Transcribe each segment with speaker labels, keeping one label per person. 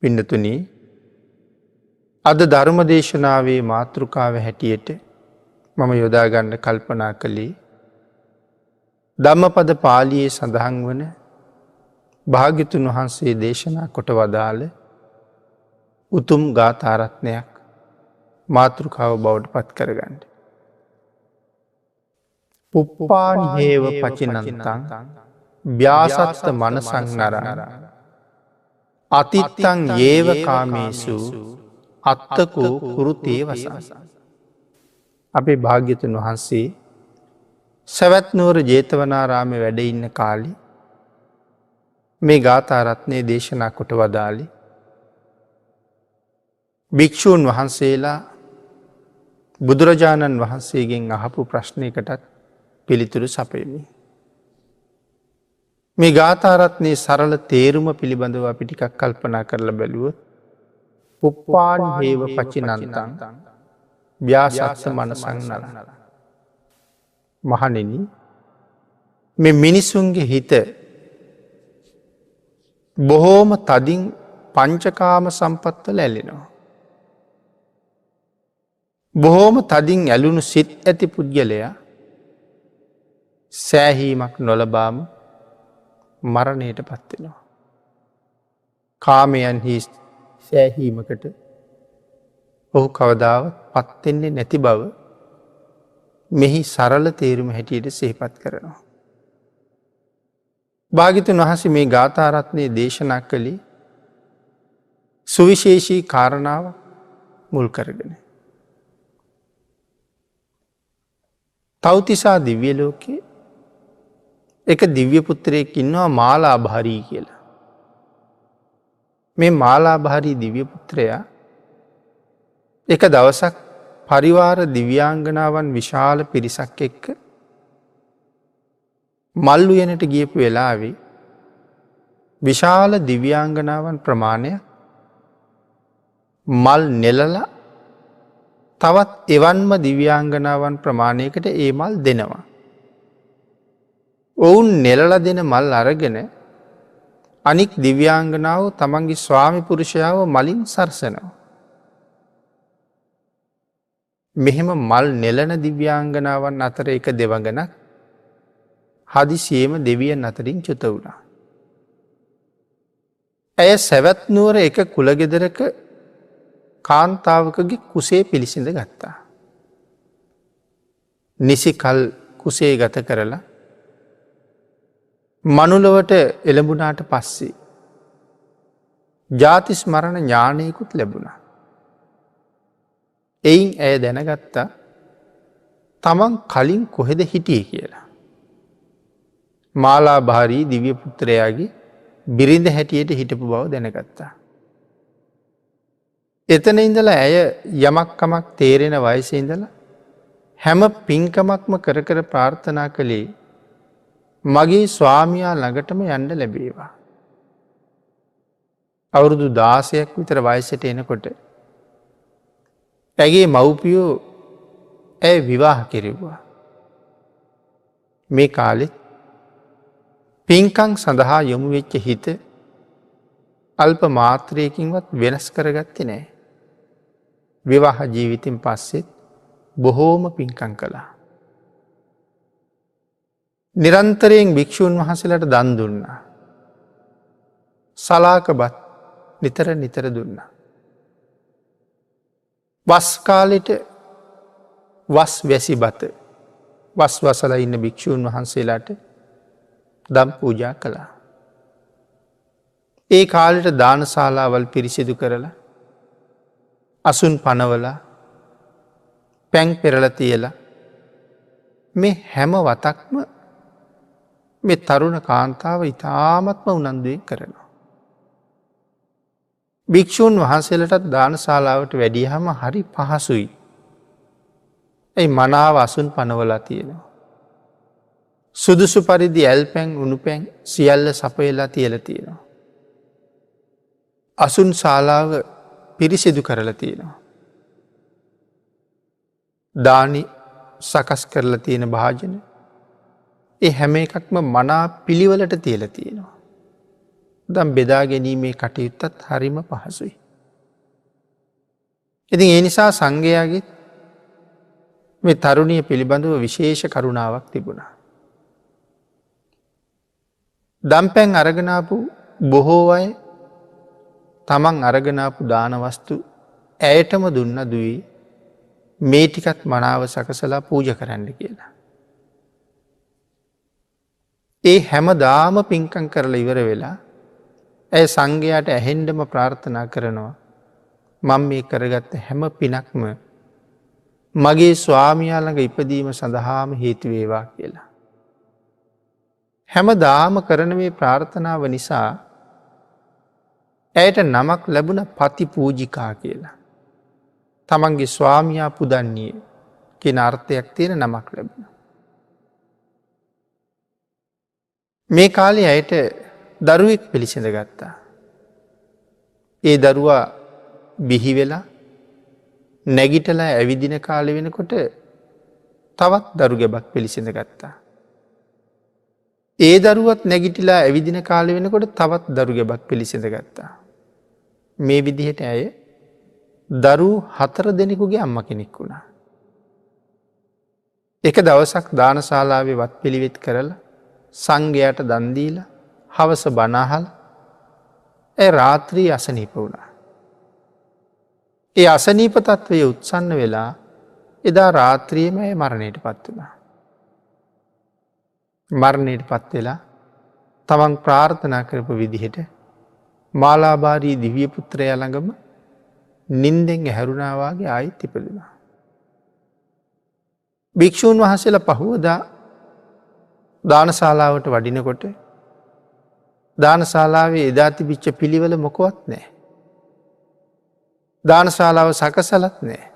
Speaker 1: පින්නතුනි අද ධර්ම දේශනාවේ මාතෘකාව හැටියට මම යොදාගන්න කල්පනා කළේ ධම්මපද පාළියේ සඳහන් වන භාග්‍යතුන් වහන්සේ දේශනා කොට වදාළ උතුම් ගාථා රත්නයක් මාතෘකාව බවට පත් කරගන්න. පුප්පානි හේව පචිනන්තං ව්‍යාසත්ත මනසං නරං අතිත්තං ඒව කාමේසු අත්තකෝ කුරුතේ වසං. අපේ භාග්‍යතුන් වහන්සේ සැවැත් නුවර ජේතවනාරාමයේ වැඩ ඉන්න කාලේ මේ ගාථා රත්නය දේශනා කොට වදාළි. භික්ෂූන් වහන්සේලා බුදුරජාණන් වහන්සේගෙන් අහපු ප්‍රශ්නයකටත් පිළිතුරු සපයමි. මේ ගාථා රත්නයේ සරල තේරුම පිළිබඳව අපි ටිකක් කල්පනා කරලා බැලුවොත් පුප්පාන් හේව පචිනන්තං ව්‍යාසත්ත මනසං නරං. මහණෙනි, මේ මිනිසුන්ගේ හිත බොහෝම තදින් පංචකාම සම්පත්වල ඇලෙනවා. බොහෝම තදින් ඇලුණු සිත් ඇති පුද්ගලයා සෑහීමක් නොලබාම මරණයට පත්වෙනවා. කාමයන්හි සෑහීමකට ඔහු කවදාවත් පත්වෙන්නේ නැති බව මෙහි සරල තේරුම හැටියට සිහිපත් කරනවා. භාග්‍යවතුන් වහන්සේ මේ ගාථා රත්නයේ දේශනා කළේ සුවිශේෂී කාරණාව මුල් කරගෙන. තව්තිසා දිව්‍ය ලෝකයේ එක දිව්‍ය පුත්‍රයෙක් ඉන්නවා මාලාභාරී කියලා. මේ මාලාභාරී දිව්‍ය පුත්‍රයා එක දවසක් පරිවාර දිව්‍යාංගනාවන් විශාල පිරිසක් එක්ක මල් උයනට ගියපු වෙලාවේ විශාල දිව්‍යාංගනාවන් ප්‍රමාණයක් මල් නෙලලා තවත් එවන්ම දිව්‍යාංගනාවන් ප්‍රමාණයකට ඒ මල් දෙනවා. ඔවුන් නෙලල දෙන මල් අරගෙන අනික් දිව්‍යාංගනාව තමන්ගේ ස්වාමි පුරුෂයාව මලින් සරසනවා. මෙහෙම මල් නෙලන දිව්‍යාංගනාවන් අතර එක දෙවඟනක් හදිසියේම දෙවියන් අතරින් චුත වුණා. ඇය සැවැත් නුවර එක කුලගෙදරක කාන්තාවකගේ කුසේ පිළිසිඳ ගත්තා. නිසි කල් කුසේ ගත කරලා මනුලවට එළඹුණාට පස්සේ ජාතිස් මරණ ඥානයකුත් ලැබුණා. එයින් ඇය දැනගත්තා තමන් කලින් කොහෙද හිටියේ කියලා. මාලාභාරී දිව්‍ය පුත්‍රයාගේ බිරිඳ හැටියට හිටපු බව දැනගත්තා. එතන ඉඳලා ඇය යමක්කමක් තේරෙන වයසේ ඉඳලා හැම පින්කමක්ම කර කර ප්‍රාර්ථනා කළේ මගේ ස්වාමියා ළඟටම යන්න ලැබේවා. අවුරුදු 16ක් විතර වයසට එනකොට ඇගේ මව්පියෝ ඇය විවාහ කෙරෙව්වා. මේ කාලෙත් පින්කම් සඳහා යොමු වෙච්ච හිත අල්ප මාත්‍රයකින්වත් වෙනස් කරගත්තේ නැහැ. විවාහ ජීවිතින් පස්සෙත් බොහෝම පින්කම් කළා. නිරන්තරයෙන් භික්ෂූන් වහන්සේලාට දන් දුන්නා. සලාකබත් නිතර නිතර දුන්නා. වස් කාලෙට වස් වැසි බත වස් වසලා ඉන්න භික්ෂූන් වහන්සේලාට දම් පූජා කළා. ඒ කාලෙට දානශාලාවල් පිරිසිදු කරලා අසුන් පනවලා පැන් පෙරලා තියලා මේ හැම වතක්ම මේ තරුණ කාන්තාව ඉතාමත්ම උනන්දුවෙන් කරනවා. භික්ෂූන් වහන්සේලටත් දානශාලාවට වැඩියහම හරි පහසුයි. ඒ මනාව අසුන් පනවලා තියෙනවා. සුදුසු පරිදි ඇල්පැන් උණුපැන් සියල්ල සපයලා තියලා තියෙනවා. අසුන් ශාලාව පිරිසිදු කරලා තියෙනවා. දානි සකස් කරලා තියෙන භාජන ඒ හැම එකක්ම මනා පිළිවෙලට තියලා තියෙනවා. දම් බෙදා ගැනීමේ කටයුත්තත් හරිම පහසුයි. ඉතින් ඒ නිසා සංඝයාගේ මේ තරුණිය පිළිබඳව විශේෂ කරුණාවක් තිබුණා. දම්පැන් අරගනාපු බොහෝ අය තමන් අරගනාපු දානවස්තු ඇයටම දුන්න දුයි මේ ටිකත් මනාව සකසලා පූජ කරන්න කියලා. ඒ හැම දාම පින්කං කරලා ඉවර වෙලා ඇය සංඝයාට ඇහෙන්ඩම ප්‍රාර්ථනා කරනවා මම මේ කරගත්ත හැම පිනක්ම මගේ ස්වාමියාළඟ ඉපදීම සඳහාම හේතුවේවා කියලා. හැම දාම කරන මේ ප්‍රාර්ථනාව නිසා ඇයට නමක් ලැබුණ පති පූජිකා කියලා. තමන්ගේ ස්වාමියා පුදන්නේ කියන අර්ථයක් තියෙන නමක් ලැබුණ. මේ කාලේ ඇයට දරුවෙක් පිළිසිඳ ගත්තා. ඒ දරුවා බිහි වෙලා නැගිටලා ඇවිදින කාලෙ වෙනකොට තවත් දරු ගැබක් පිළිසිඳ ගත්තා. ඒ දරුවත් නැගිටිලා ඇවිදින කාලෙ වෙනකොට තවත් දරු ගැබක් පිළිසිඳ ගත්තා. මේ විදිහට ඇය දරු 4 දෙනෙකුගේ අම්ම කෙනෙක් වුණා. එක දවසක් දානශාලාවේ වත් පිළිවෙත් කරලා සංඝයාට දන් දීලා හවස බණ අහලා ඒ රාත්‍රී අසනීප වුණා. ඒ අසනීප තත්වය උත්සන්න වෙලා එදා රාත්‍රියේම ඇය මරණයට පත් වුණා. මරණයට පත් වෙලා තමන් ප්‍රාර්ථනා කරපු විදිහට මාලාභාරී දිව්‍ය පුත්‍රයා ළඟම නින්දෙන් ඇහැරුණා වාගේ ආයිත් ඉපදුණා. භික්ෂූන් වහන්සේලා පහුවදා දානශාලාවට වඩිනකොට දානශාලාවේ එදා තිබිච්ච පිළිවෙල මොකවත් නැහැ. දානශාලාව සකසලත් නැහැ.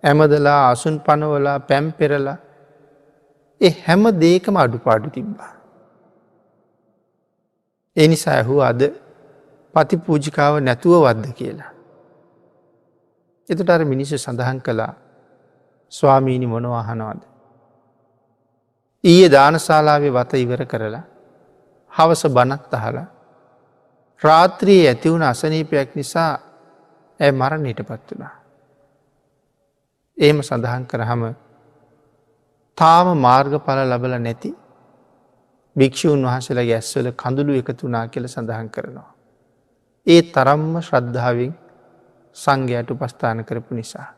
Speaker 1: ඇමදලා අසුන් පනවලා පැම් පෙරලා ඒ හැම දෙයකම අඩුපාඩු තිබ්බා. ඒ නිසා ඇහුවා අද පතිපූජිකාව නැතුව වද්ද කියලා. එතකොට අර මිනිස්සු සඳහන් කළා ස්වාමීනි මොනවා අහනවද? ඊයේ දානශාලාවේ වත ඉවර කරලා හවස බණත් අහලා රාත්‍රියේ ඇති වුණ අසනීපයක් නිසා ඇය මරණයට පත් වුණා. එහෙම සඳහන් කරාම තාම මාර්ගඵල ලැබලා නැති භික්ෂූන් වහන්සේලාගේ ඇස්වල කඳුළු එකතු වුණා කියලා සඳහන් කරනවා. ඒ තරම්ම ශ්‍රද්ධාවෙන් සංඝයාට උපස්ථාන කරපු නිසා.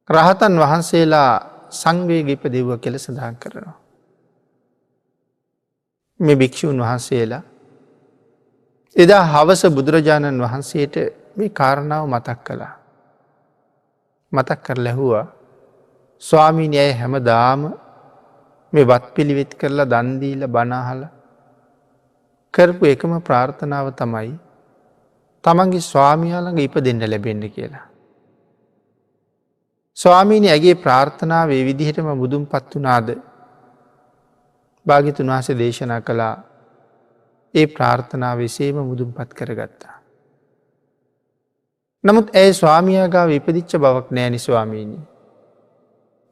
Speaker 1: රහතන් වහන්සේලා සංවේග ඉපදෙව්වා කියලා සඳහන් කරනවා. මේ භික්ෂූන් වහන්සේලා එදා හවස බුදුරජාණන් වහන්සේට මේ කාරණාව මතක් කළා. මතක් කරලා ඇහුවා ස්වාමීනි ඇය හැමදාම මේ වත් පිළිවෙත් කරලා දන් දීලා බණ අහලා කරපු එකම ප්‍රාර්ථනාව තමයි තමන්ගේ ස්වාමියා ළඟ ඉපදෙන්න ලැබෙන්න කියලා. ස්වාමීනි ඇගේ ප්‍රාර්ථනාව ඒ විදිහටම මුදුන්පත් වුණාද? භාග්‍යවතුන් වහන්සේ දේශනා කළා ඒ ප්‍රාර්ථනාව එසේම මුදුන්පත් කරගත්තා. නමුත් ඇය ස්වාමියා ගාව ඉපදිච්ච බවක් නෑනි ස්වාමීනි.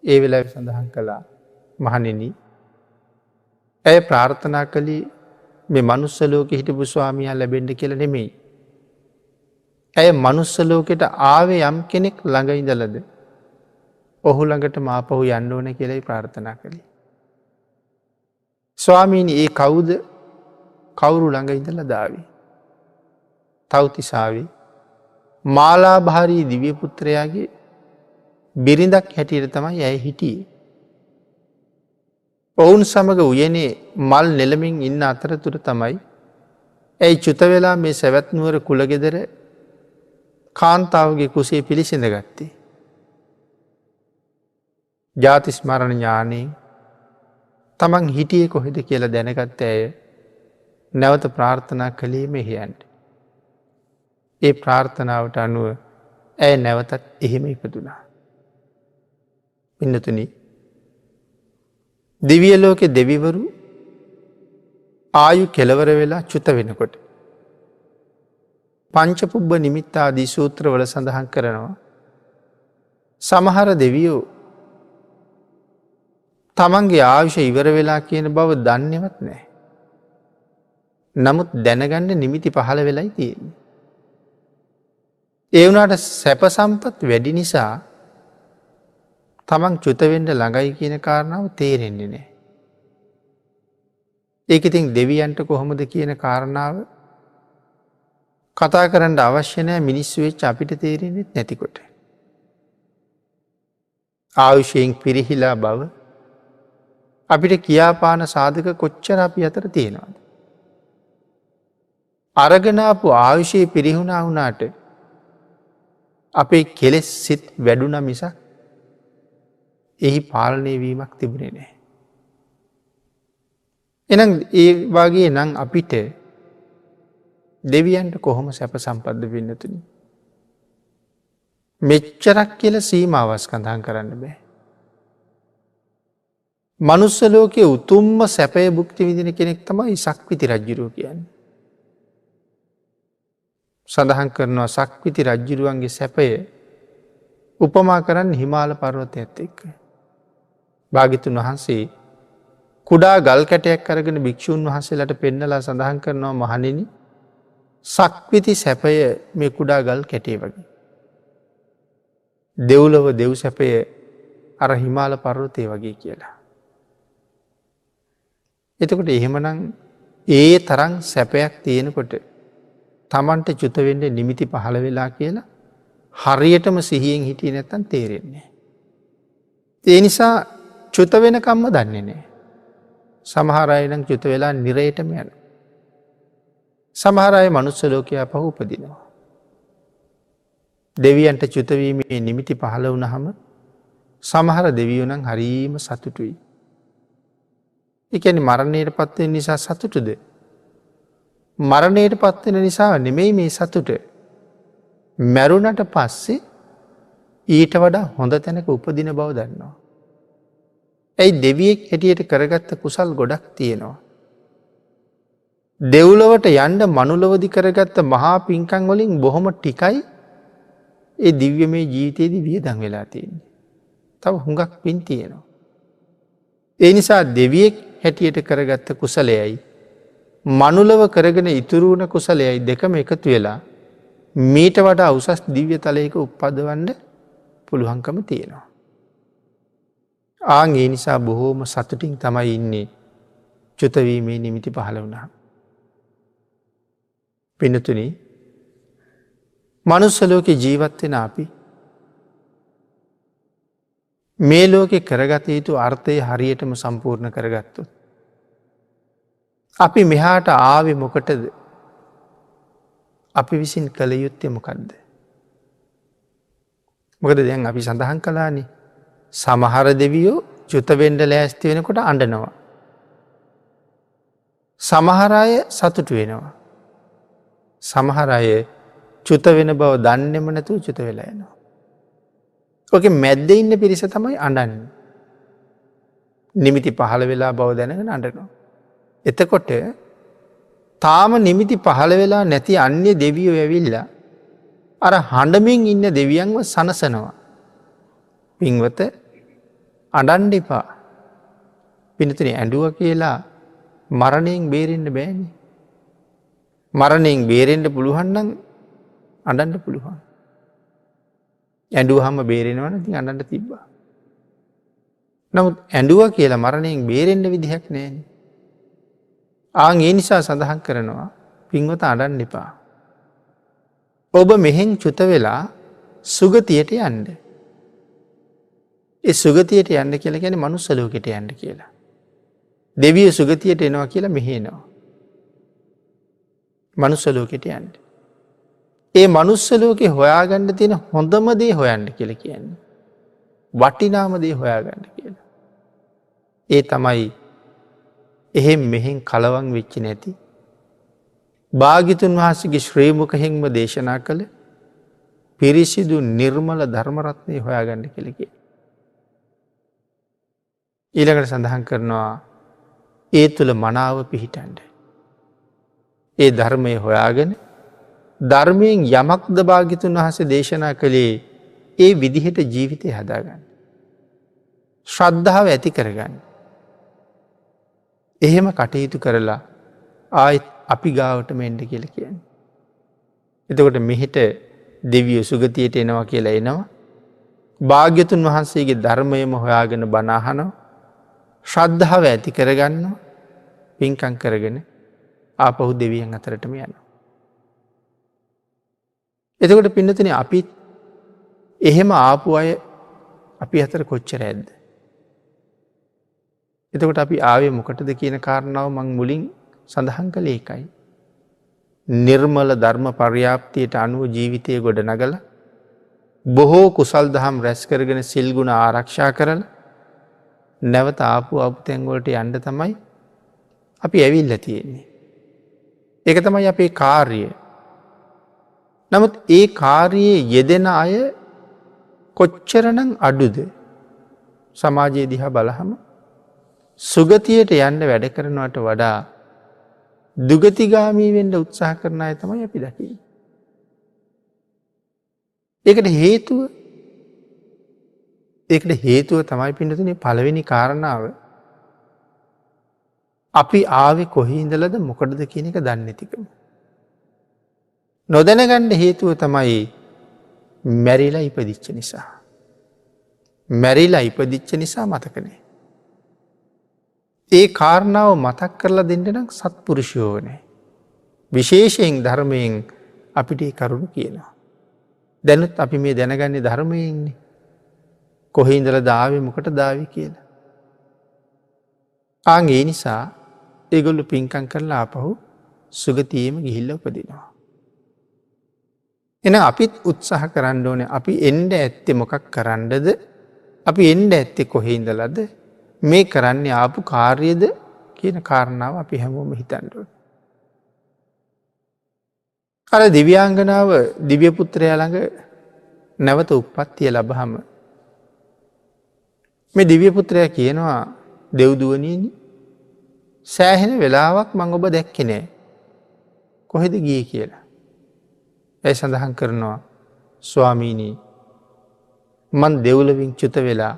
Speaker 1: ඒ වෙලාවේ සඳහන් කළා මහණෙනි ඇය ප්‍රාර්ථනා කළේ මේ මනුස්ස ලෝකෙ හිටපු ස්වාමියා ලැබෙන්න කියලා නෙමෙයි. ඇය මනුස්ස ලෝකෙට ආවේ යම් කෙනෙක් ළඟ ඉඳලාද ඔහු ළඟට මාපහු යන්න ඕන කියලායි ප්‍රාර්ථනා කළේ. ස්වාමීනි ඒ කවුද? කවුරු ළඟ ඉඳලා දාවේ? තව්තිසාවේ මාලාභාරී දිව්‍ය පුත්‍රයාගේ බිරිඳක් හැටියට තමයි ඇය හිටියේ. ඔවුන් සමග උයනේ මල් නෙලමින් ඉන්න අතරතුර තමයි ඇයි චුත වෙලා මේ සැවැත් නුවර කුලගෙදර කාන්තාවගේ කුසේ පිළිසිඳ ගත්තේ. ජාති ස්මරණ ඥානයෙන් තමන් හිටියේ කොහෙද කියලා දැනගත්ත ඇය නැවත ප්‍රාර්ථනා කළේ මෙහෙයන්ට. ඒ ප්‍රාර්ථනාවට අනුව ඇය නැවතත් එහෙම ඉපදුණා. පින්නතුනි දිව්‍ය ලෝකේ දෙවිවරු ආයු කෙලවර වෙලා චුත වෙනකොට පංචපුබ්බ නිමිත්තාදී සූත්‍රවල සඳහන් කරනවා සමහර දෙවියෝ තමන්ගේ ආයුෂ ඉවර වෙලා කියන බව දන්නේවත් නැහැ. නමුත් දැනගන්න නිමිති පහළ වෙලයි තියෙන්නේ. ඒ වුණාට සැප සම්පත් වැඩි නිසා තමන් චුත වෙන්න ළඟයි කියන කාරණාව තේරෙන්නේ නැහැ. ඒක ඉතින් දෙවියන්ට කොහොමද කියන කාරණාව කතා කරන්න අවශ්‍ය නැහැ මිනිස්සු වෙච්ච අපිට තේරෙන්නේ නැතිකොට. ආයුෂයෙන් පිරිහිලා බව අපිට කියාපාන සාධක කොච්චර අපි අතර තියෙනවද. අරගෙනාපු ආයුෂයේ පිරිහුණා වුණාට අපේ කෙලෙස් සිත් වැඩුණ මිසක් එහි පාලනය වීමක් තිබුණේ නෑ. එනම් ඒ වගේ නම් අපිට දෙවියන්ට කොහොම සැප සම්පද්ද වෙන්නතුනි. මෙච්චරක් කියල සීමාවස් කඳහන් කරන්න බෑ. මනුස්ස ලෝකයේ උතුම්ම සැපය භුක්ති විදින කෙනෙක් තමයි සක්විති රජ්ජුරුව කියන්නේ. සඳහන් කරනවා සක්විති රජ්ජුරුවන්ගේ සැපය උපමා කරන්න හිමාල පර්වතයත් එක්ක. භාගිතුන් වහන්සේ කුඩා ගල් කැටයක් කරගෙන භික්‍ෂූන් වහන්සේලට පෙන්නලා සඳහන් කරනවා මහණෙනි සක්විති සැපය මේ කුඩා ගල් කැටේ වගේ. දෙව්ලොව දෙව් සැපය අර හිමාල පර්වතය වගේ කියලා. එතකොට එහෙමනම් ඒ තරං සැපයක් තියෙනකොට තමන්ට චුතවෙන්න නිමිති පහළ වෙලා කියලා හරියටම සිහියෙන් හිටිය නැත්තන් තේරෙන්නේ. ඒ නිසා චුත වෙනකම්ම දන්නේ නෑ. සමහරයනම් චුත වෙලා නිරයටම යන. සමහරය මනුස්ස ලෝකයා පහු උපදිනවා. දෙවියන්ට චුතවීමේ නිමිති පහළ වුණහම සමහර දෙවියෝනම් හරීම සතුටුයි. එකැන මරණයට පත්වෙන නිසා සතුටුද. මරණයට පත්වෙන නිසා නෙමෙයි මේ සතුට. මැරුණට පස්සේ ඊට වඩා හොඳ තැනක උපදින බව දන්නවා. ඇයි දෙවියෙක් හැටියට කරගත්ත කුසල් ගොඩක් තියෙනවා. දෙව්ලොවට යන්ඩ මනුලවදි කරගත්ත මහා පින්කං වලින් බොහොම ටිකයි ඒ දිව්‍ය මේ ජීවිතයේදී වියදම් වෙලා තියෙන්නේ. තව හුඟක් පින් තියෙනවා. ඒ නිසා දෙවියෙක් හැටියට කරගත්ත කුසලයයි මනුලව කරගෙන ඉතුරුවන කුසලයයි දෙකම එකතු වෙලා මීට වඩා උසස් දිව්‍ය තලයක උප්පදවන්න පුළුවන්කම තියෙනවා. ආන් ඒ නිසා බොහෝම සතුටින් තමයි ඉන්නේ චුතවීමේ නිමිති පහළ වුණා. පිනතුනි මනුස්ස ලෝකේ ජීවත් වෙන අපි මේ ලෝකෙ කරගත යුතු අර්ථය හරියටම සම්පූර්ණ කරගත්තු. අපි මෙහාට ආවෙ මොකටද අපි විසින් කළ යුත්තේ මොකක්ද. මොකද දැන් අපි සඳහන් කලානේ සමහර දෙවියෝ චුතවෙන්ඩ ලෑස්ති වෙනකොට අඩනවා. සමහරය සතුට වෙනවා. සමහරය චුත වෙන බව දන්නෙම නැතුව චුත වෙලා යනවා. ඕක මැද්ද ඉන්න පිරිස තමයි අඩන්න. නිමිති පහළ වෙලා බව දැනගෙන අඩනවා. එතකොට තාම නිමිති පහළ වෙලා නැති අන්‍ය දෙවියෝ ඇවිල්ලා අර හඬමින් ඉන්න දෙවියන්ව සනසනවා. පින්වත අඩන්ඩ එපා. පිනතුන ඇඩුව කියලා මරණයෙන් බේරෙන්ට බෑනි. මරණයෙන් බේරෙන්ට පුළුවන්නම් අඩන්ඩ පුළුවන්. ඇඩුව හම බේරෙනවන ති අඩන්ට තිබ්බා. නමුත් ඇඩුව කියලා මරණයෙන් බේරෙන්ට විදිහක් නෑන. ආං ඒ නිසා සඳහන් කරනවා පින්වත අඩන්න එපා. ඔබ මෙහෙන් චුත වෙලා සුගතියට යන්ඩ. ඒ සුගතියට යන්න කියලා ගැන මනුස්ස ලෝකෙට යන්න කියලා. දෙවිය සුගතියට එනවා කියලා මෙහෙනවා. මනුස්ස ලෝකෙට යන්න. ඒ මනුස්ස ලෝකෙ හොයාගන්න තියෙන හොඳම දේ හොයන්න කියල කියන්නේ. වටිනාම දේ හොයාගන්න කියලා. ඒ තමයි එහෙම් මෙහෙන් කලවන් වෙච්චි නැති. භාගිතුන් වහන්සේගේ ශ්‍රීමුකහෙන්ම දේශනා කළ පිරිසිදු නිර්මල ධර්මරත්නය හොයාගන්න කෙලෙකි. ඊළඟට සඳහන් කරනවා ඒ තුළ මනාව පිහිටන්ඩ. ඒ ධර්මය හොයාගෙන ධර්මයෙන් යමක්ද භාගිතුන් වහස දේශනා කළේ ඒ විදිහට ජීවිතය හදාගන්න. ශ්‍රද්ධාව ඇති කරගන්න. එහෙම කටයුතු කරලා අපි ගාවට මෙන්ඩ කියල කියන්න. එතකොට මෙහිට දෙවිය සුගතියට එනවා කියලා එනවා. භාග්‍යතුන් වහන්සේගේ ධර්මයම හොයාගෙන බනාහනෝ ශ්‍රද්ධාව ඇති කරගන්න පින්කං කරගෙන ආපහු දෙවියන් අතරටම යන. එතකොට පින්නතන අපිත් එහෙම ආපු අය අපි අතර කොච්චර ඇද්ද. එතකොට අපි ආවේ මොකටද කියන කාරණාව මං මුලින් සඳහන් කළ ඒකයි. නිර්මල ධර්ම පර්යාප්තියට අනුව ජීවිතය ගොඩ නගල බොහෝ කුසල් දහම් රැස් කරගෙන සිල්ගුණ ආරක්ෂා කරල නැවත ආපු අපතැන්වලට යන්ඩ තමයි අපි ඇවිල්ල තියෙන්නේ. ඒක තමයි අපේ කාර්ය. නමුත් ඒ කාර්යයේ යෙදෙන අය කොච්චරනං අඩුද සමාජයේ දිහා බලහම සුගතියට යන්න වැඩ කරනවට වඩා දුගතිගාමී වෙන්ඩ උත්සාහ කරන අය තමයි අපි දකි. ඒකට හේතුව තමයි පිඩතුනේ පළවෙනි කාරණාව අපි ආවෙ කොහහිඉඳලද මොකටද කියන එක දන්නතිකම. නොදැනගණ්ඩ හේතුව තමයි මැරිලා ඉපදිච්ච නිසා. මැරිලා ඉපදිච්ච නිසා මතකනේ. ඒ කාරණාව මතක් කරලා දෙන්නනම් සත්පුරුෂයෝනේ. විශේෂයෙන් ධර්මයෙන් අපිට ඒ කරුණු කියනවා. දැනුත් අපි මේ දැනගන්නේ ධර්මයෙන්නේ. කොහහිඉඳල දාවේ මොකට දාවි කියලා. ආගේ නිසා ඒගොල්ලු පින්කං කරලා ආපහු සුගතියම ගිහිල්ල උපදිනවා. එන අපිත් උත්සාහ කරන්න ඕන අපි එන්ඩ ඇත්තෙ මොකක් කරන්නද අපි එන්ඩ ඇත්තෙ කොහෙඉඳලද මේ කරන්නේ ආපු කාර්යද කියන කාරණාව අපි හැමෝම හිතන්ඩුව. අර දිව්‍යාංගනාව දිව්‍යපුත්‍රය ළඟ නැවත උප්පත්තිය ලබහම මේ දිව්‍යපුත්‍රය කියනවා දෙව්දුවනීනි සෑහෙන වෙලාවක් මං ඔබ දැක්කෙනෑ කොහෙද ගිය කියලා. ඇය සඳහන් කරනවා ස්වාමීනී මන් දෙව්ලවින් චුත වෙලා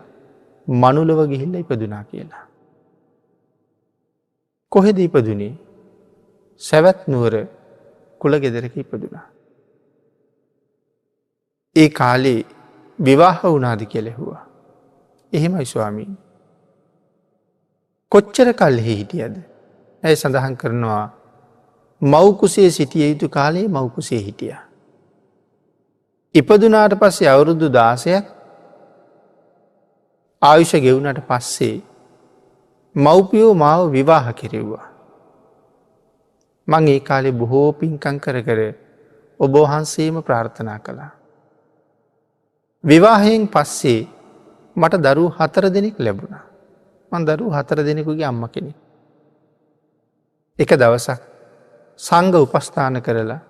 Speaker 1: මනුලව ගිහිල්ල ඉපදුනා කියලා. කොහෙද ඉපදුනේ සැවැත් නුවර කුල ගෙදරක ඉපදුනා. ඒ කාලේ විවාහ වුනාද කෙලෙහුවා. එහෙමයි ස්වාමීන්. කොච්චර කල්හි හිටියද. ඇය සඳහන් කරනවා මවකුසේ සිටිය යුතු කාලයේ මවකුසේ හිටිය. ඉපදුනාට පස්සේ අවුරුදු 16ක් ආයුෂ ගෙවුනට පස්සේ මව්පියෝ මාව විවාහ කෙරෙව්වා. මං ඒ කාලේ බොහෝ පින්කං කර කර ඔබවහන්සේම ප්‍රාර්ථනා කළා. විවාහයෙන් පස්සේ මට දරු 4 දෙනෙක් ලැබුණා. මං දරු 4 දෙනෙකුගේ අම්ම කෙනෙක්. එක දවසක් සංඝ උපස්ථාන කරලා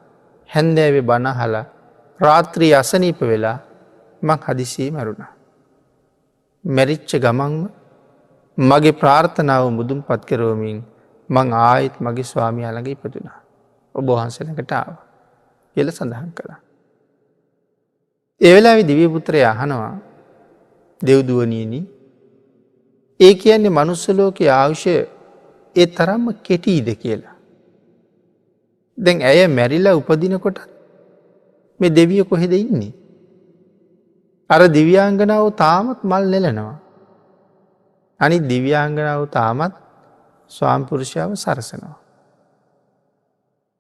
Speaker 1: හැන්දෑවේ බණ අහලා රාත්‍රී අසනීප වෙලා මං හදිසියේ මැරුණා. මැරිච්ච ගමන්ම මගේ ප්‍රාර්ථනාව මුදුන්පත් කරවමින් මං ආයෙත් මගේ ස්වාමියා ළඟ ඉපදුණා. ඔබ වහන්සේ ළඟට ආවා කියලා සඳහන් කළා. ඒ වෙලාවේ දිව්‍ය පුත්‍රයා අහනවා දෙව්දුවනීනි ඒ කියන්නේ මනුස්ස ලෝකයේ ආයුෂ ඒ තරම්ම කෙටිද කියලා. දැන් ඇය මැරිලා උපදිනකොට මේ දෙවිය කොහෙද ඉන්නේ? අර දිව්‍යාංගනාව තාමත් මල් නෙලනවා. අනිත් දිව්‍යාංගනාව තාමත් ස්වාමිපුරුෂයාව සරසනවා.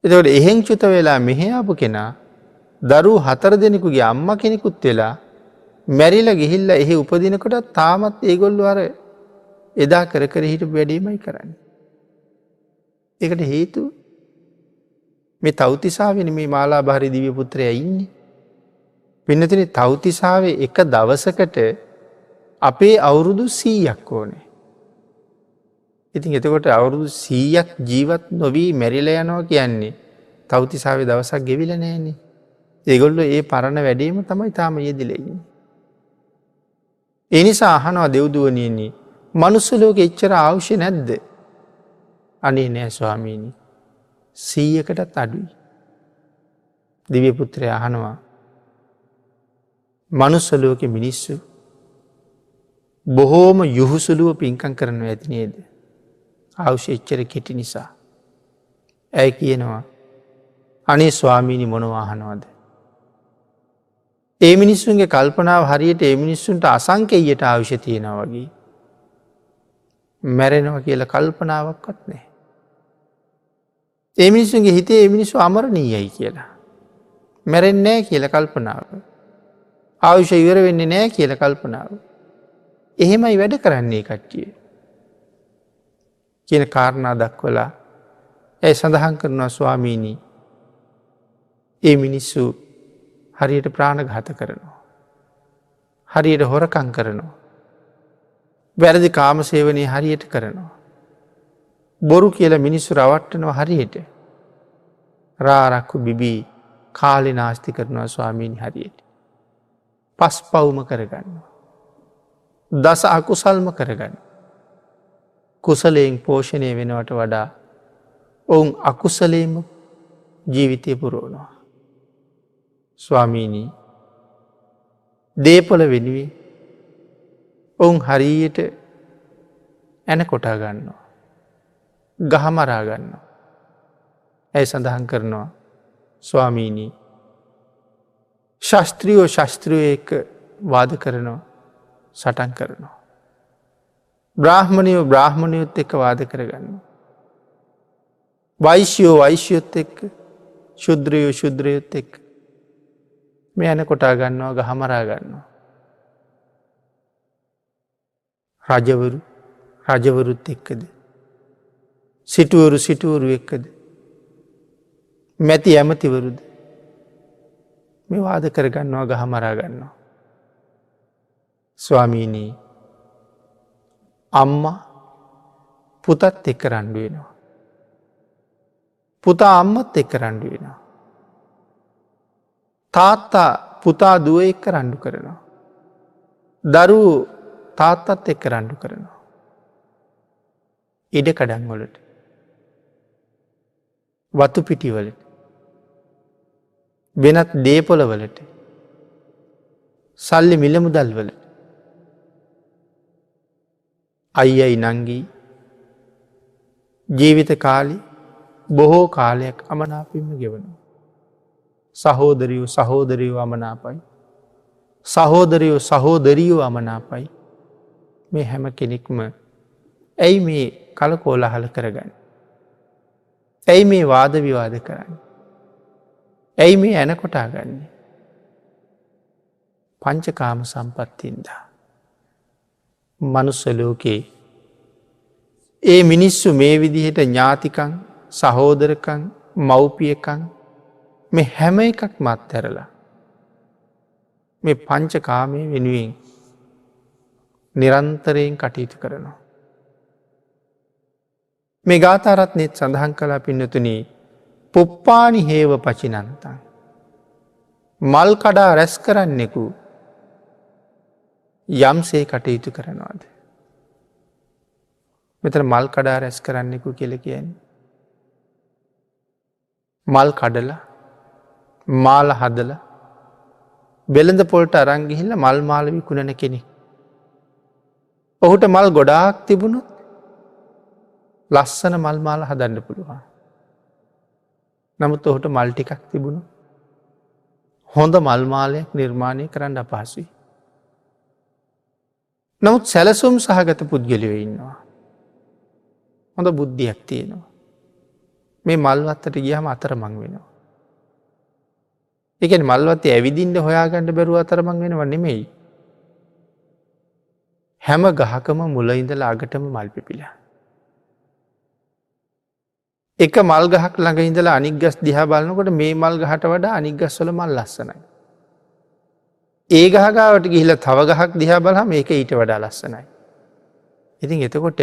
Speaker 1: එතකොට එහෙන් චුත වෙලා මෙහෙ ආපු කෙනා දරු 4 දෙනෙකුගේ අම්මා කෙනෙකුත් වෙලා මැරිලා ගිහිල්ලා එහි උපදිනකොට තාමත් ඒගොල්ලෝ අර එදා කර කර හිටපු වැඩේමයි කරන්නේ. ඒකට හේතුව මේ තව්තිසාවෙනි මේ මාලාභාරි දිව්‍ය පුත්‍රයා ඉන්නේ. පින්නතුනි තව්තිසාවේ එක දවසකට අපේ අවුරුදු 100ක් ඕනේ. ඉතින් එතකොට අවුරුදු 100ක් ජීවත් නොවී මැරිලා යනවා කියන්නේ තව්තිසාවේ දවසක් ගෙවිලා නැහැනේ. ඒගොල්ලෝ ඒ පරණ වැඩේම තමයි තාම යෙදිලා ඉන්නේ. ඒ නිසා අහනවා දෙව්දුවනීනි මනුස්ස ලෝකෙ එච්චර අවශ්‍ය නැද්ද? අනේ නෑ ස්වාමීනි 100කටත් අඩුයි. දිව්‍ය පුත්‍රයා අහනවා මනුස්ස ලෝකෙ මිනිස්සු බොහෝම යහුසුලුව පින්කම් කරනවා ඇති නේද? අවශ්‍ය එච්චර කෙටි නිසා. ඇය කියනවා අනේ ස්වාමීනි මොනවා අහනවද. ඒ මිනිස්සුන්ගේ කල්පනාව හරියට ඒ මිනිස්සුන්ට අසංකේයයට ආවිෂ තියෙනවා වගේ. මැරෙනව කියලා කල්පනාවක්වත් නෑ. ඒ මිනිස්සුන්ගේ හිතේ ඒ මිනිස්සු අමරණීයයි කියලා. මැරෙන්නේ නෑ කියල කල්පනාව. ආවිෂ ඉවර වෙන්නේ නෑ කියල කල්පනාව. එහෙමයි වැඩ කරන්නේ කට්ටිය. කියන කාරණා දක්වලා ඇය සඳහන් කරනවා ස්වාමීනී ඒ මිනිස්සු හරියට ප්‍රාණඝාත කරනවා. හරියට හොරකං කරනවා. වැරදි කාමසේවනය හරියට කරනවා. බොරු කියල මිනිස්සු රවට්ටනවා හරියට. රාරක්කු බිබී කාලි නාස්ති කරනවා ස්වාමීණි හරියට. පස් පවුම කරගන්නවා. දස අකුසල්ම කරගන්න. කුසලයෙන් පෝෂණය වෙනවට වඩා ඔවුන් අකුසලේම ජීවිතය පුරෝණවා. ස්වාමීණී දේපොල වෙනුවේ ඔවුන් හරියට ඇන කොටා ගන්නවා. ගහමරා ගන්නවා. ඇය සඳහන් කරනවා ස්වාමීණී ශස්ත්‍රියෝ ශස්ත්‍රියය එක වාද කරනවා සටන් කරනවා. බ්‍රාහ්මණයෝ බ්‍රාහ්මණයොත් එක්ක වාද කරගන්න. වෛශ්‍යයෝ වෛශ්‍යයොත් එක්ක ශුද්‍රයෝ ශුද්‍රයොත් එක්ක මේ යන කොටා ගන්නවා ගහමරා ගන්නවා. රජවරු රජවරුත් එක්කද. සිටුවරු සිටුවරු එක්කද. මැති ඇමතිවරුද මේ වාද කරගන්නවා ගහමරා ගන්නවා. ස්වාමීනී අම්මා පුතත් එක්ක රණ්ඩු වෙනවා. පුතා අම්මත් එක්ක රණ්ඩු වෙනවා. තාත්තා පුතා දුව එක්ක රණ්ඩු කරනවා. දරුවෝ තාත්තත් එක්ක රණ්ඩු කරනවා. ඉඩ කඩන්වලට වතු පිටිවලට වෙනත් දේපොලවලට සල්ලි මිලමුදල්වලට අයියයි නංගී ජීවිත කාලි බොහෝ කාලයක් අමනාපින්ම ගෙවනවා. සහෝදරියෝ සහෝදරියෝ අමනාපයි. සහෝදරයෝ සහෝදරියෝ අමනාපයි. මේ හැම කෙනෙක්ම ඇයි මේ කලකෝලහල කරගන්න. ඇයි මේ වාද විවාද කරන්න. ඇයි මේ ඇන කොටා ගන්නේ. පංචකාම සම්පත්තින්දා. මනුස්ස ලෝකයේ ඒ මිනිස්සු මේ විදිහට ඥාතිකං සහෝදරකං මව්පියකං මේ හැම එකක් මත් ඇරලා මේ පංචකාමය වෙනුවෙන් නිරන්තරයෙන් කටයුතු කරනවා. මේ ගාථාරත්නයත් සඳහන් කලා පින්නතුනී පුප්පානි හේව පචිනන්තන් මල් කඩා රැස් කරන්නෙකු යම්සේ කටයුතු කරනවාද. මෙතන මල් කඩා රැස් කරන්නෙකු කියල කියන්නේ. මල් කඩලා මාල හදල බෙළඳ පොල්ට අරංගිහිල්ල මල් මාල විකුණන කෙනෙ. ඔහුට මල් ගොඩාක් තිබුණුත් ලස්සන මල් මාල හදන්න පුළුවන්. නමුත් ඔහුට මල් ටිකක් තිබුණු හොඳ මල්මාලයක් නිර්මාණය කරන්න අපහසුයි. නමුත් සැලසුම් සහගත පුද්ගලයෝ ඉන්නවා. හොඳ බුද්ධියක් තියෙනවා. මේ මල්වත්තට ගියහම අතරමං වෙනවා. එකන මල්වත්තේ ඇවිදින්ට හොයාගන්නට බැරුව අතරමං වෙනවා නෙමෙයි. හැම ගහකම මුලඉඳලා අගටම මල් පිපිලා. එක මල් ගහක් ළඟ ඉඳලා අනික් ගස් දිහා බලනකොට මේ මල් ගහට වඩා අනික් ගස්වල මල් ලස්සනයි. ඒ ගහගාවට ගිහිලා තව ගහක් දිහා බලහම මේක ඊට වඩා ලස්සනයි. ඉතින් එතකොට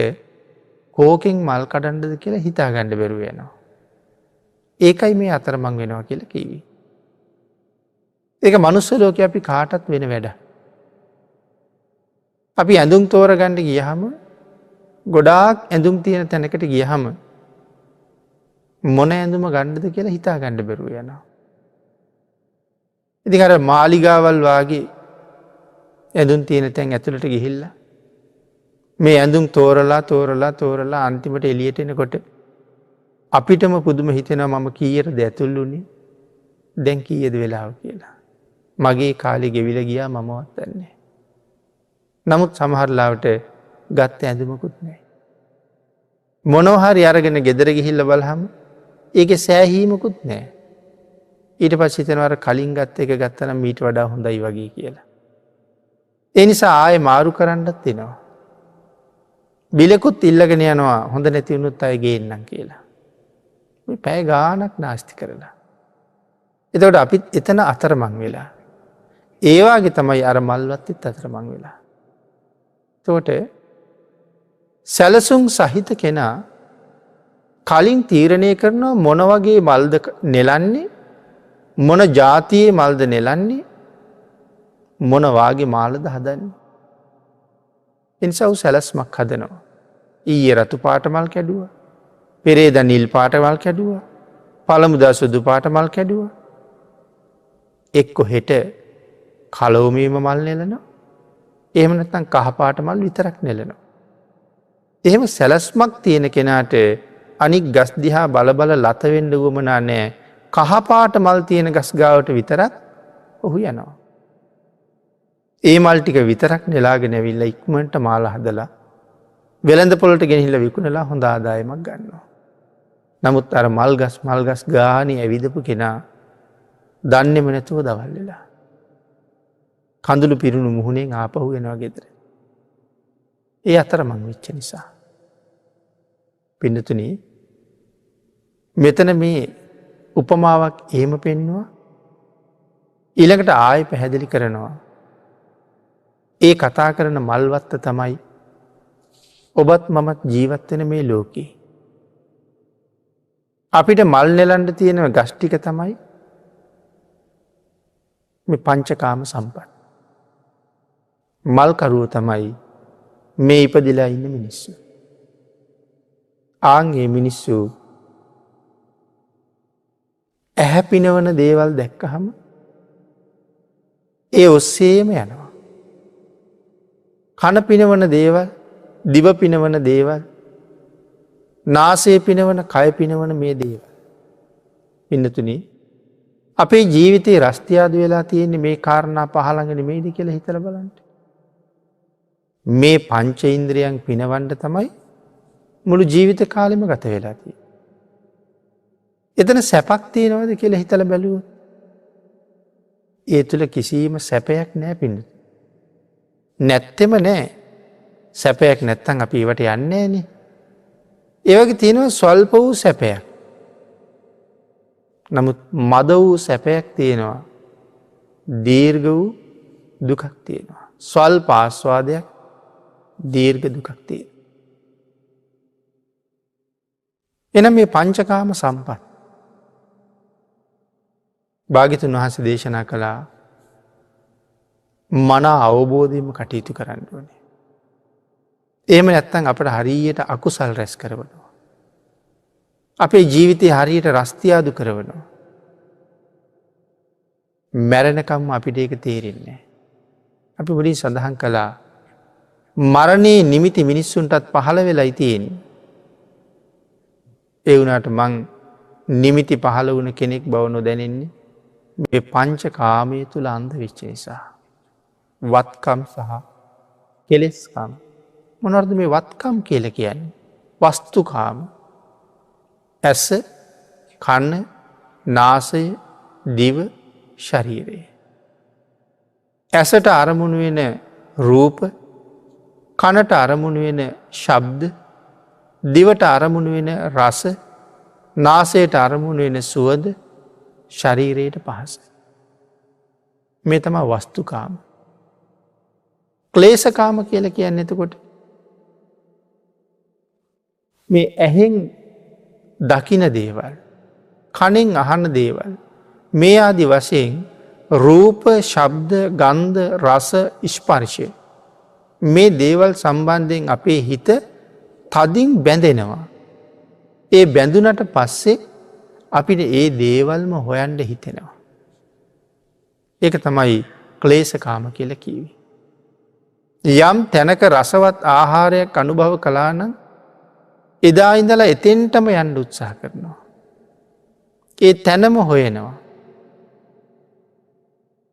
Speaker 1: කෝකෙන් මල් කඩන්ඩද කියලා හිතා ගණ්ඩ බැරුව යනවා. ඒකයි මේ අතරමං වෙනවා කියලා කිවී. ඒක මනුස්ස ලෝක අපි කාටත් වෙන වැඩ. අපි ඇඳුම් තෝර ගණ්ඩ ගියහම ගොඩාක් ඇඳුම් තියෙන තැනකට ගියහම මොන ඇඳුම ගණ්ඩද කියලා හිතා ගණ්ඩ බැරුව යනවා. ඉතින් අර මාලිගාවල් වාගේ ඇඳුම් තියෙන තැන් ඇතුළට ගිහිල්ල මේ ඇඳුම් තෝරලා තෝරලා තෝරලා අන්තිමට එලියට එනකොට අපිටම පුදුම හිතෙනවා මම කීයට ඇතුල්ලුනේ දැන් කීයද වෙලාව කියලා. මගේ කාලේ ගෙවිල ගියා මමවත් දන්නේ. නමුත් සමහරලාවට ගත්ත ඇඳුමකුත් නැහැ. මොනවහරි අරගෙන ගෙදර ගිහිල්ලා බලහම ඒකේ සෑහීමකුත් නැහැ. ඊට පස්සේ හිතෙනවා කලින් ගත්ත එක ගත්තනම් ඊට වඩා හොඳයි වගේ කියලා. ඒ නිසා ආයේ මාරු කරන්නත් වෙනවා. බිලකුත් ඉල්ලගෙන යනවා හොඳ නැති වුණොත් අය ගේන්නම් කියලා. මේ පැය ගාණක් නාස්ති කරලා. එතකොට අපිත් එතන අතරමං වෙලා. ඒ වාගේ තමයි අර මල්වත්තිත් අතරමං වෙලා. එතකොට සැලසුම් සහිත කෙනා කලින් තීරණය කරනවා මොන වගේ මල්ද නෙලන්නේ මොන ජාතියේ මල්ද නෙලන්නේ මොන වාගේ මාලද හදන්නේ. එනිසා සැලස්මක් හදනවා. ඊයේ රතු පාට මල් කැඩුවා. පෙරේදා නිල් පාට මල් කැඩුවා. පළමුදා සුදු පාට මල් කැඩුවා. එක්ක හෙට කලෝමීම මල් නෙලනවා. එහෙම නැත්නම් කහ පාට මල් විතරක් නෙලනවා. එහෙම සැලස්මක් තියෙන කෙනාට අනික් ගස් දිහා බල බල ලත වෙන්න උවමනා නැහැ. කහ පාට මල් තියෙන ගස් ගාවට විතරක් ඔහු යනවා. ඒ මල් ටික විතරක් නෙලාගෙන ඇවිල්ලා ඉක්මනට මාල හදලා වෙළඳ පොළට ගෙනහිල්ලා විකුණලා හොඳ ආදායමක් ගන්නවා. නමුත් අර මල් ගස් ගානේ ඇවිදපු කෙනා දන්නේම නැතුව දවල් වෙලා කඳුළු පිරුණු මුහුණෙන් ආපහු එනවා ගෙදර. ඒ අතරමං වෙච්ච නිසා. පින්නතුනි මෙතන මේ උපමාවක් එහෙම පෙන්නවා. ඊළඟට ආයෙ පැහැදිලි කරනවා. ඒ කතා කරන මල්වත්ත තමයි ඔබත් මමත් ජීවත් වෙන මේ ලෝකේ. අපිට මල් නෙලන්න තියෙන ගස් ටික තමයි මේ පංචකාම සම්පත්. මල් කරුව තමයි මේ ඉපදිලා ඉන්න මිනිස්සු. ආන්ගේ මිනිස්සු ඇහැ පිනවන දේවල් දැක්කහම ඒ ඔස්සේම යනවා. කන පිනවන දේවල්, දිව පිනවන දේවල්, නාසය පිනවන, කය පිනවන මේ දේවල්. පින්නතුනි අපේ ජීවිතේ රස්තියාදු වෙලා තියෙන්නේ මේ කාරණා පහ ළඟ නෙමෙයිද කියලා හිතලා බලන්න. මේ පංච ඉන්ද්‍රියන් පිනවන්න තමයි මුළු ජීවිත කාලෙම ගත වෙලා තියෙන්නේ. එතන සැපක් තියෙනවද කියලා හිතලා බැලුවොත් ඒ තුල කිසිම සැපයක් නැහැ පින්නතුනි. නැත්තෙම නෑ. සැපයක් නැත්තම් අපි ඒවට යන්නේ නෑනේ. ඒ වගේ තියෙනවා ස්වල්ප වූ සැපයක්. නමුත් මද වූ සැපයක් තියෙනවා. දීර්ඝ වූ දුකක් තියෙනවා. ස්වල්ප ආස්වාදයක් දීර්ඝ දුකක් තියෙනවා. එනම් මේ පංචකාම සම්පත් භාග්‍යවතුන් වහන්සේ දේශනා කළා මනා අවබෝධයෙන්ම කටයුතු කරන්න ඕනේ. එහෙම නැත්නම් අපට හරියට අකුසල් රැස් කරවනවා. අපේ ජීවිතේ හරියට රස්තියාදු කරවනවා. මැරෙනකම් අපිට ඒක තේරෙන්නේ නැහැ. අපි මුලින් සඳහන් කළා මරණයේ නිමිති මිනිස්සුන්ටත් පහළ වෙලයි තියෙන්නේ. ඒ වුණාට මං නිමිති පහළ වුණ කෙනෙක් බව නොදැනෙන්නේ මේ පංචකාමයේ තුල අන්ධ වෙච්ච නිසා. වත්කම් සහ කෙලෙස්කම්. මොනවද මේ වත්කම් කියලා කියන්නේ? වස්තුකාම. ඇස, කන, නාසය, දිව, ශරීරය. ඇසට අරමුණු වෙන රූප, කනට අරමුණු වෙන ශබ්ද, දිවට අරමුණු වෙන රස, නාසයට අරමුණු වෙන සුවඳ, ශරීරයට පහස. මේ තමයි වස්තුකාම. ක්ලේශකාම කියලා කියන්නේ එතකොට මේ ඇහෙන් දකින දේවල්, කනෙන් අහන දේවල්, මේ ආදි වශයෙන් රූප, ශබ්ද, ගන්ධ, රස, ස්පර්ශය මේ දේවල් සම්බන්ධයෙන් අපේ හිත තදින් බැඳෙනවා. ඒ බැඳුනට පස්සේ අපිට ඒ දේවල්ම හොයන්න හිතෙනවා. ඒක තමයි ක්ලේශකාම කියලා කිව්වේ. යම් තැනක රසවත් ආහාරයක් අනුභව කළා නම් එදා ඉඳලා එතෙන්ටම යන්න උත්සාහ කරනවා. ඒ තැනම හොයනවා.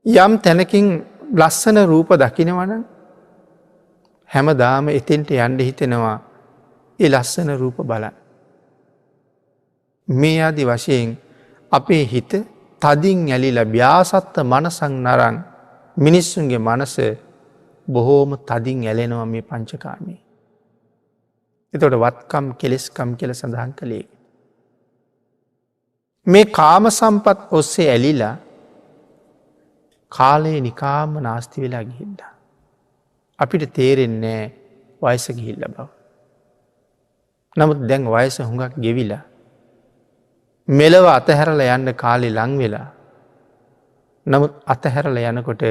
Speaker 1: යම් තැනකින් ලස්සන රූප දකිනවන හැම දාම එතෙන්ට යන්ඩ හිතෙනවා ඒ ලස්සන රූප බලන්. මේ ආදි වශයෙන් අපේ හිත තදින් ඇලිල ව්‍යාසත්ත මනසං නරං මිනිස්සුන්ගේ මනස බොහෝම තදින් ඇලෙනවා මේ පංචකාමී. එතොට වත්කම් කෙලෙස්කම් කියල සඳහන් කළේ. මේ කාම සම්පත් ඔස්සේ ඇලිලා කාලයේ නිකාම නාස්ති වෙලා ගිහිල්ල. අපිට තේරෙන්නේ වයස ගිහිල්ල බව. නමුත් දැන් වයස හුඟක් ගෙවිලා. මෙලව අතහැරල යන්න කාලෙ ලංවෙලා. නමුත් අතහැරල යනකොට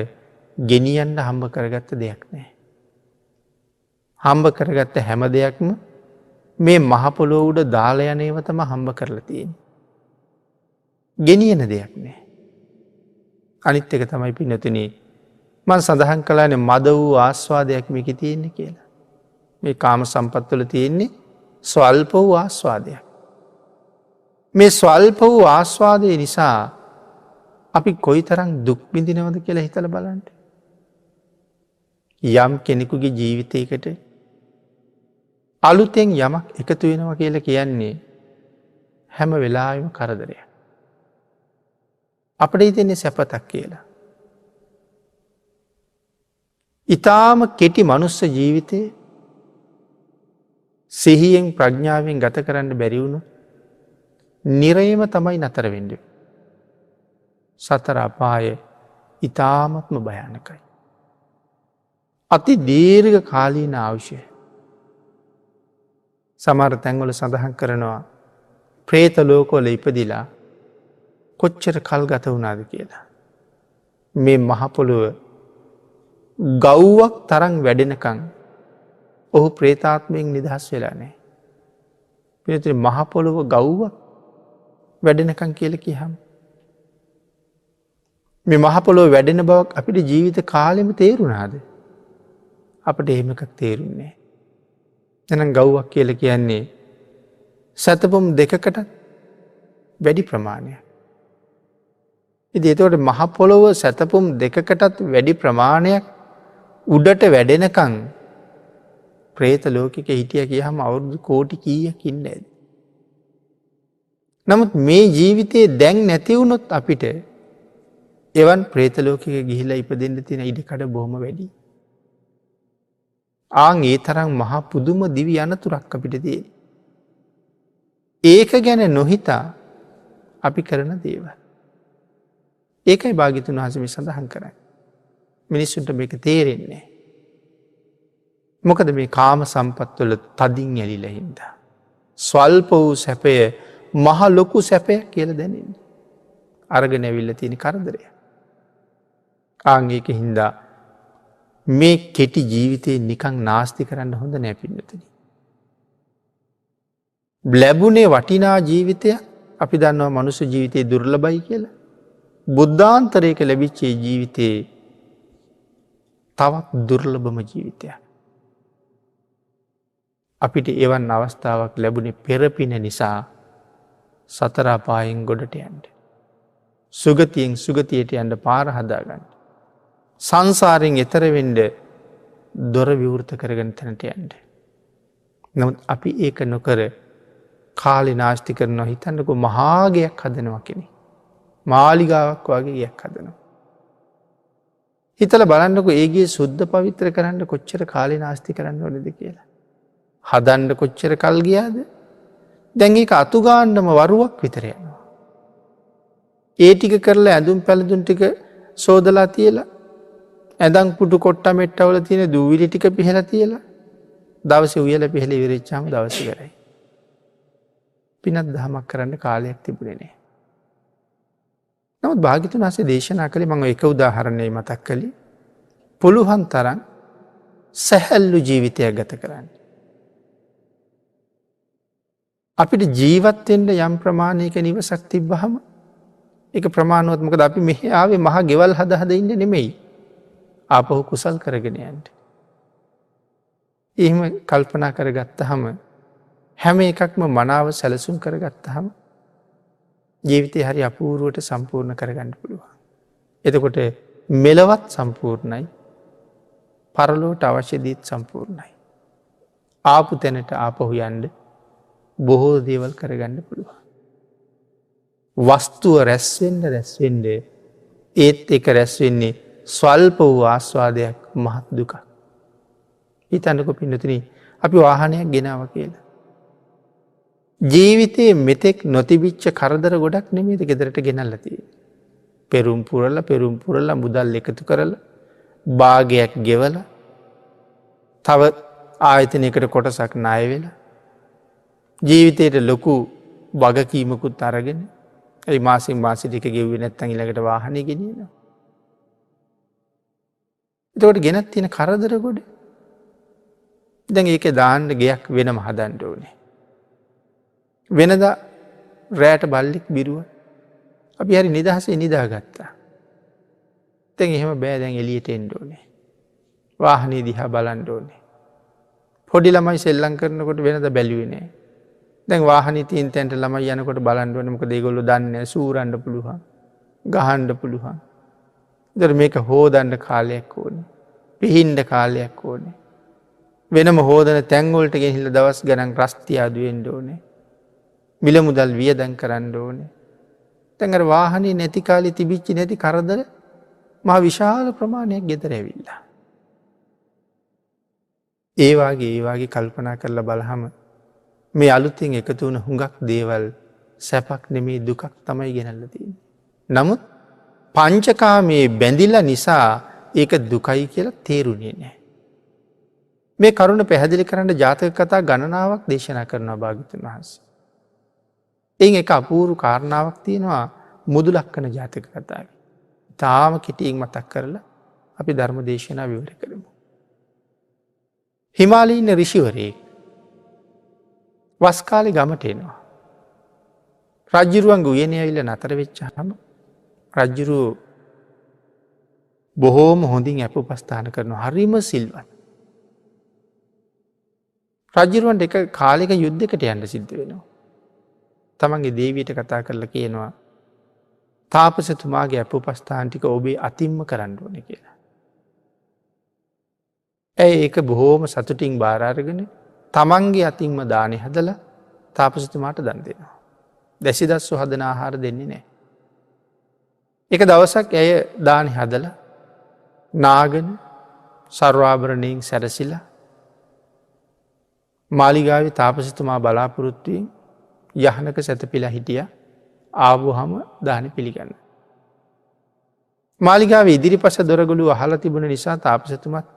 Speaker 1: ගෙනියන්න හම්බ කරගත්ත දෙයක් නෑ. හම්බ කරගත්ත හැම දෙයක්ම මේ මහපොලෝ උඩ දාලයනේවතම හම්බ කරලා තියෙන. ගෙනියන දෙයක් නෑ. අනිත් එක තමයි පිනතුන මන් සඳහන් කලාන මද වූ ආස්වාදයක් මේක තියෙන්නේ කියලා. මේ කාම සම්පත්වල තියෙන්නේ ස්වල්ප වූ ආස්වාදයක්. මේ ස්වල්ප වූ ආස්වාදය නිසා අපි කොයි තරම් දුක් බිඳිනවද කියලා හිතල බලන්ට. යම් කෙනෙකුගේ ජීවිතයකට අලුතෙන් යමක් එකතු වෙනවා කියලා කියන්නේ හැම වෙලාම කරදරය. අපට හිතෙන්නේ සැපතක් කියලා. ඉතාම කෙටි මනුස්ස ජීවිතය සිහියෙන් ප්‍රඥාවෙන් ගත කරන්න බැරිවුණු නිරයම තමයි නතර වෙන්ඩ. සතර අපාය ඉතාමත්ම භයානකයි. අති දීර්ඝ කාලීන අවශ්‍යය. සමර තැන්වල සඳහන් කරනවා ප්‍රේත ලෝකෝල ඉපදිලා කොච්චර කල් ගත වුණාද කියලා. මේ මහපොළුව ගව්වක් තරන් වැඩෙනකං ඔහු ප්‍රේතාත්මයෙන් නිදහස් වෙලා නෑ. පිනතුර මහපොළොව ගව්වක් වැඩෙනකං කියල කියහම්. මේ මහපොළොව වැඩෙන බවක් අපිට ජීවිත කාලෙම තේරුණාද. අපට එහෙමකක් තේරුන්නේ. එනම් ගව්වක් කියල කියන්නේ සැතපුම් දෙකකට වැඩි ප්‍රමාණයක්. ඉති එතවට මහපොළොව සැතපුම් දෙකකටත් වැඩි ප්‍රමාණයක් උඩට වැඩෙනකං ප්‍රේත ලෝකික හිටිය කියහම අවුරුදු කෝටි කීයකින්න ඇද. නමුත් මේ ජීවිතයේ දැන් නැතිවුණොත් අපිට එවන් ප්‍රේතලෝකික ගිහිලා ඉපදෙන්ට තින ඉඩකඩ බොහොම වැඩි. ආං ඒ තරම් මහා පුදුම දිවි අනතුරක් අපිට දේ. ඒක ගැන නොහිතා අපි කරන දේව. ඒකයි භාගිතුන් වහසමි සඳහන් කරයි. මිනිස්සුන්ට මේක තේරෙන්නේ. මොකද මේ කාම සම්පත්වල තදින් ඇලිල හින්දා. ස්වල්ප වූ සැපය මහ ලොකු සැපය කියල දැනෙන්නේ. අර්ග නැවිල්ල තියෙන කරදරය. ආංගේක හින්දා මේ කෙටි ජීවිතය නිකං නාස්ති කරන්න හොඳ නැපින්නතන. ලැබුණේ වටිනා ජීවිතය අපි දන්නවා මනුස්ස ජීවිතය දුර්ලබයි කියලා. බුද්ධාන්තරයක ලැබිච්චේ ජීවිතයේ තවත් දුර්ලභම ජීවිතයක්. අපිට එවන් අවස්ථාවක් ලැබුණේ පෙරපින නිසා සතරාපායෙන් ගොඩට යන්ට. සුගතියෙන් සුගතියට යන්ට පාරහදාගන්න. සංසාරයෙන් එතරවෙන්ඩ දොර විවෘත කරගෙන තැනට යන්ට. නමුත් අපි ඒක නොකර කාලි නාස්ති කරනවා හිතන්නක මහාගයක් හදනවා කෙනෙ. මාලිගාවක් වගේ යක් හදනවා. හිතල බලන්නක ඒගේ සුද්ධ පවිත්‍ර කරන්න කොච්චර කාලි නාස්ති කරන්න ඕනද කියලා. හදන්ඩ කොච්චර කල් ගියාද දැන් ඒක අතුගාන්නම වරුවක් විතරයනවා. ඒ ටික කරලා ඇඳුම් පැළඳුන් ටික සෝදලා තියලා ඇදං පුටු කොට්ට මෙට්ටවල තියෙන දූවිලි ටික පිහල තියලා දවස උයල පිහල විරච්චාම දවස කරයි. පිනත් දහමක් කරන්න කාලයක් තිබුණනේ. නමුත් භාගිතුන් වහන්සේ දේශනා කළේ මම එක උදාහරණය මතක් කළේ පුළුවන් තරම් සැහැල්ලු ජීවිතයක් ගත කරන්න. අපිට ජීවත්වෙන්ට යම් ප්‍රමාණයක නිවසක් තිබ්බහම එක ප්‍රමාණුවත්මකද අපි මෙහි ආවේ මහ ගෙවල් හදහද ඉන්න නෙමෙයි ආපහු කුසල් කරගෙන යන්ට. එහෙම කල්පනා කර ගත්තහම හැම එකක්ම මනාව සැලසුම් කරගත්තහම ජීවිතය හරි අපූරුවට සම්පූර්ණ කරගන්න පුළුවන්. එතකොට මෙලවත් සම්පූර්ණයි පරලෝට අවශ්‍යදීත් සම්පූර්ණයි. ආපු තැනට ආපහු යන්ඩ බොහෝ දේවල් කරගන්න පුළුවන්. වස්තුව රැස්වෙන්ඩ ඒත් එක රැස්වෙන්නේ ස්වල්ප වූ ආස්වාදයක් මහත් දුක. හිතන්නකො පින්නතුන අපි වාහනයක් ගෙනාව කියලා. ජීවිතයේ මෙතෙක් නොතිබිච්ච කරදර ගොඩක් නෙමේද ගෙදරට ගෙනල්ලතිය. පෙරුම් පුරල්ල මුදල් එකතු කරල භාගයක් ගෙවල තව ආයතනයකට කොටසක් ණය වෙලා ජීවිතයට ලොකු වගකීමකුත් අරගෙන ඒ මාසින් මාසිටික ගෙව්වේ නැත්තන් ඊළඟට වාහනය ගෙනියනවා. එතකොට ගෙනත් තියෙන කරදර ගොඩ දැන් ඒක දාන්න ගෙයක් වෙනම හදන්න ඕනේ. වෙනදා රෑට බල්ලෙක් බිරුව අපි හරි නිදහසේ නිදාගත්තා. දැන් එහෙම බෑ දැන් එළියට එන්න ඕනේ. වාහනේ දිහා බලන්න ඕනේ. පොඩි ළමයි සෙල්ලම් කරනකොට වෙනද බැලුවේ නෑ. දැන් වාහනේ තියෙන තැනට ළමයි යනකොට බලන්න ඕනේ මොකද ඒගොල්ලෝ දන්නේ නැහැ සූරන්න පුළුවන්. ගහන්න පුළුවන්. ඒතර මේක හොදන්න කාලයක් ඕනේ. පිහින්න කාලයක් ඕනේ. වෙනම හොදන තැන් වලට ගෙනහිල්ලා දවස් ගණන් රස්ති ආදු වෙන්න ඕනේ. මිල මුදල් වියදම් කරන්න ඕනේ. දැන් අර වාහනේ නැති කාලේ තිබිච්ච නැති කරදර මහ විශාල ප්‍රමාණයක් ගෙදර ඇවිල්ලා. ඒ වාගේ කල්පනා කරලා බලහම මේ අලුතින් එකතු වුණ හුඟක් දේවල් සැපක් නෙමේ දුකක් තමයි ගෙනල්ලා තියෙන්නේ. නමුත් පංචකාමයේ බැඳිලා නිසා ඒක දුකයි කියලා තේරුණේ නැහැ. මේ කරුණ පැහැදිලි කරන්න ජාතක කතා ගණනාවක් දේශනා කරනවා භාග්‍යවතුන් වහන්සේ. එයින් එක අපූර්ව කාරණාවක් තියෙනවා මුදුලක්කන ජාතක කතාවේ. තාම කෙටියෙන් මතක් කරලා අපි ධර්ම දේශනා විවර කරමු. හිමාලයේ ඉන්න ඍෂිවරයෙක් වස් කාලේ ගමට එනවා. රජ්ජුරුවන්ගේ උයනේ ඇවිල්ලා නතර වෙච්චාම රජ්ජුරුව බොහෝම හොඳින් අපෝපස්ථාන කරනවා. හරිම සිල්වත්. රජ්ජුරුවන්ට එක කාලෙක යුද්ධයකට යන්න සිද්ධ වෙනවා. තමන්ගේ දේවියට කතා කරලා කියනවා තාපසතුමාගේ අපෝපස්ථාන ටික ඔබේ අතින්ම කරන්න ඕනේ කියලා. ඇයි ඒක බොහෝම සතුටින් බාර අරගෙන තමන්ගේ අතින්ම දානේ හදලා තාපසතුමාට දන් දෙනවා. දැසිදස්සු හදන ආහාර දෙන්නේ නැහැ. එක දවසක් ඇය දානේ හදලා නාගෙන සර්වාභරණයෙන් සැරසිලා මාලිගාවේ තාපසතුමා බලාපොරොත්තු වී යහනක සැතපීලා හිටියා. ආවොහම දානේ පිළිගන්න. මාලිගාවේ ඉදිරිපස දොරගලු අහලා තිබුණ නිසා තාපසතුමත්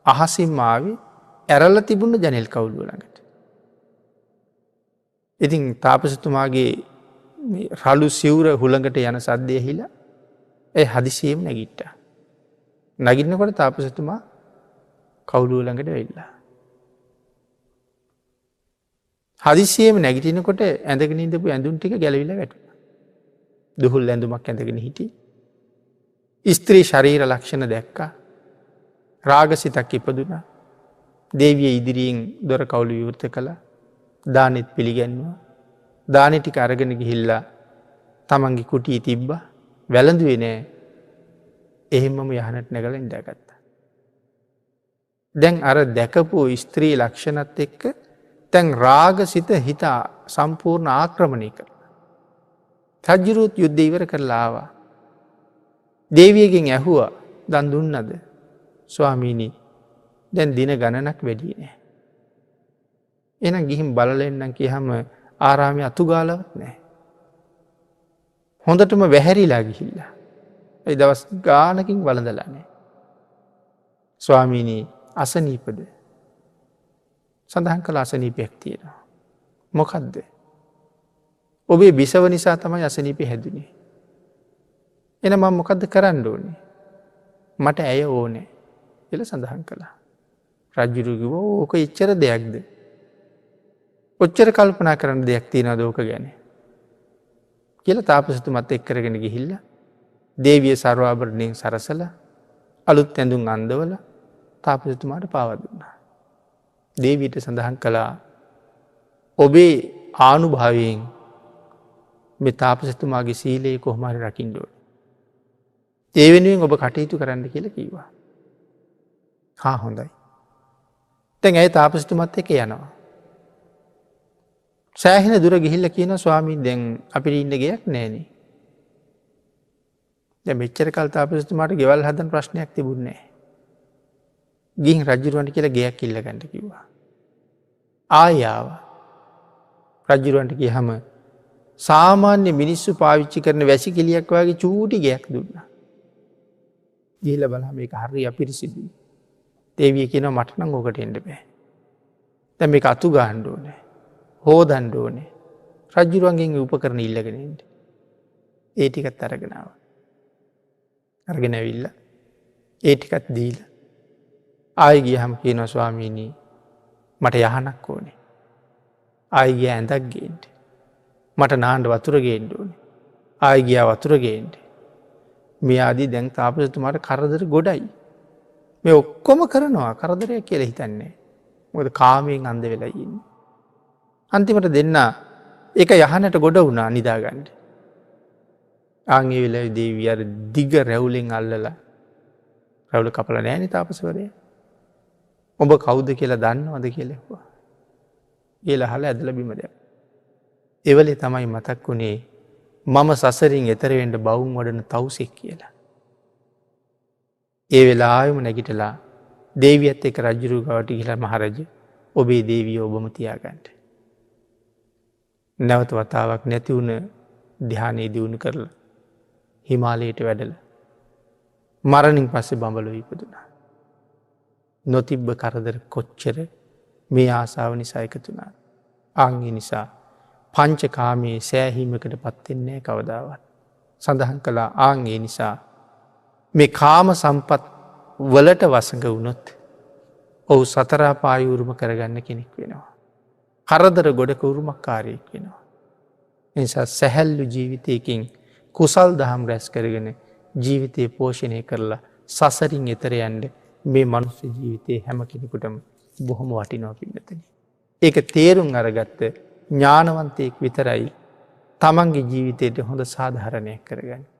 Speaker 1: අහසින්ම ආවේ ඇරලා තිබුණ ජනෙල් කවුළුව ළඟට. ඉතින් තාපසතුමාගේ රළු සිවුර හුළඟට යන සද්දය ඇහිලා ඒ හදිසියෙම නැගිට්ටා. නගින්නකොට තාපසතුමා කවුළුව ළඟට වෙල්ලා. හදිසියෙම නැගිටිනකොට ඇඳගෙන ඉඳපු ඇඳුම් ටික ගැලවිලා වැටුණා. දුහුල් ඇඳුමක් ඇඳගෙන හිටියේ. ස්ත්‍රී ශරීර ලක්ෂණ දැක්කා. රාගසිතක් ඉපදුනා. දේවිය ඉදිරියෙන් දොර කවුළු විවෘත කළා. දානෙත් පිළිගැන්වුවා. දානෙ ටික අරගෙන ගිහිල්ලා තමන්ගේ කුටියේ තිබ්බා. වැළඳුවේ නෑ. එහෙම්මම යහනට නැගලා ඉඳගත්තා. දැන් අර දැකපු ස්ත්‍රී ලක්ෂණත් එක්ක දැන් රාගසිත හිත සම්පූර්ණ ආක්‍රමණය කරලා. රජ්ජුරුවත් යුද්ධ ඉවර කරලා ආවා. දේවියගෙන් ඇහුවා දන් දුන්නද? ස්වාමීනි දැන් දින ගණනක් වැඩි නෑ. එහෙනම් ගිහින් බලලා එන්නම් කියහම ආරාමයේ අතු ගාලවත් නෑ. හොඳටම වැහැරිලා ගිහිල්ලා. ඒ දවස් ගානකින් වළඳලා නෑ. ස්වාමීනි අසනීපද? සඳහන් කළ අසනීපයක් තියෙනවා. මොකද්ද? ඔබේ බිසව නිසා තමයි අසනීපය හැදුනේ. එහෙනම් මම මොකද්ද කරන්න ඕනේ? මට ඇය ඕනේ කියලා සඳහන් කළා. රජුරු කිව්වා ඕක එච්චර දෙයක්ද? ඔච්චර කල්පනා කරන්න දෙයක් තියනවද ඕක ගැන? කියලා තාපසතුමත් එක්ක කරගෙන ගිහිල්ලා දේවිය සර්වාභරණයෙන් සරසලා අලුත් ඇඳුම් අඳවලා තාපසතුමාට පාවා දුන්නා. දේවියට සඳහන් කළා ඔබේ ආනුභාවයෙන් මේ තාපසතුමාගේ සීලයේ කොහොමහරි රකින්න ඕනේ. ඒ වෙනුවෙන් ඔබ කටයුතු කරන්න කියලා කිව්වා. හොඳයි. දැන් ඇය තාපසතුමත් එක්ක යනවා. සෑහෙන දුර ගිහිල්ලා කියනවා ස්වාමීන් දැන් අපිට ඉන්න ගෙයක් නැහනේ. දැන් මෙච්චර කල් තාපසතුමාට ගෙවල් හදන්න ප්‍රශ්නයක් තිබුණේ නැහැ. ගිහින් රජුරවන්ට කියලා ගෙයක් ඉල්ල ගන්න කිව්වා. ආයෙ ආවා. රජුරවන්ට ගියහම සාමාන්‍ය මිනිස්සු පාවිච්චි කරන වැසිකිළියක් වගේ චූටි ගෙයක් දුන්නා. ගිහිල්ලා බලහම මේක හරිය අපිරිසිදුයි. දේවිය කියනවා මට නම් ඕකට එන්න බෑ. දැන් මේක අතු ගහන්න ඕනේ. හොදන්න ඕනේ. රජුරවන්ගෙන් උපකරණ ඉල්ලගෙන එන්න. ඒ ටිකත් අරගෙන ආවා. අරගෙන ඇවිල්ලා ඒ ටිකත් දීලා ආයෙ ගියහම කියනවා ස්වාමීනි මට යහනක් ඕනේ. ආයෙ ගියා ඇඳක් ගේන්න. මට නාන්න වතුර ගේන්න ඕනේ. ආයෙ ගියා වතුර ගේන්න. මේ ආදී දැන් තාපසතුමාට කරදර ගොඩයි. මේ ඔක්කොම කරනවා කරදරයක් කියලා හිතන්නේ. මොකද කාමයෙන් අන්ධ වෙලා ඉන්නේ. අන්තිමට දෙන්න ඒක යහනට ගොඩ වුණා නිදාගන්න. ආන්ගේ වෙලාවේ දේවිය අර දිග රැවුලෙන් අල්ලලා රැවුල කපලා නෑනේ තාපසවරයා. ඔබ කවුද කියලා දන්නවද කියලා ඇහුවා. කියලා අහලා ඇදලා බිම දැම්මා. ඒ වෙලේ තමයි මතක් වුණේ මම සසරින් එතර වෙන්න බවුන් වඩන තවුසෙක් කියලා. ඒ වෙලාවෙම නැගිටලා දේවියත් එක්ක රජුරු ගාවට ගිහලා මහරජ ඔබේ දේවිය ඔබම තියාගන්න. නැවත වතාවක් නැති වුණ ධ්‍යානෙ දියුණු කරලා හිමාලයට වැඩලා මරණින් පස්සේ බඹලොව ඉපදුනා. නොතිබ්බ කරදර කොච්චර මේ ආසාව නිසා එකතු වුණා. ඒ නිසා පංචකාමයේ සෑහීමකට පත් වෙන්නේ නැහැ කවදාවත්. සඳහන් කළා ඒ නිසා මේ කාම සම්පත් වලට වසඟ වුණොත් ඔහු සතර අපාය උරුම කරගන්න කෙනෙක් වෙනවා. කරදර ගොඩක උරුමකාරයෙක් වෙනවා. ඒ නිසා සැහැල්ලු ජීවිතයකින් කුසල් දහම් රැස් කරගෙන ජීවිතය පෝෂණය කරලා සසරින් එතර යන්න මේ මනුස්ස ජීවිතයේ හැම කෙනෙකුටම බොහොම වටිනවා පින්නතනි. ඒක තේරුම් අරගත්ත ඥානවන්තයෙක් විතරයි තමන්ගේ ජීවිතයට හොඳ සාධාරණයක් කරගන්නේ.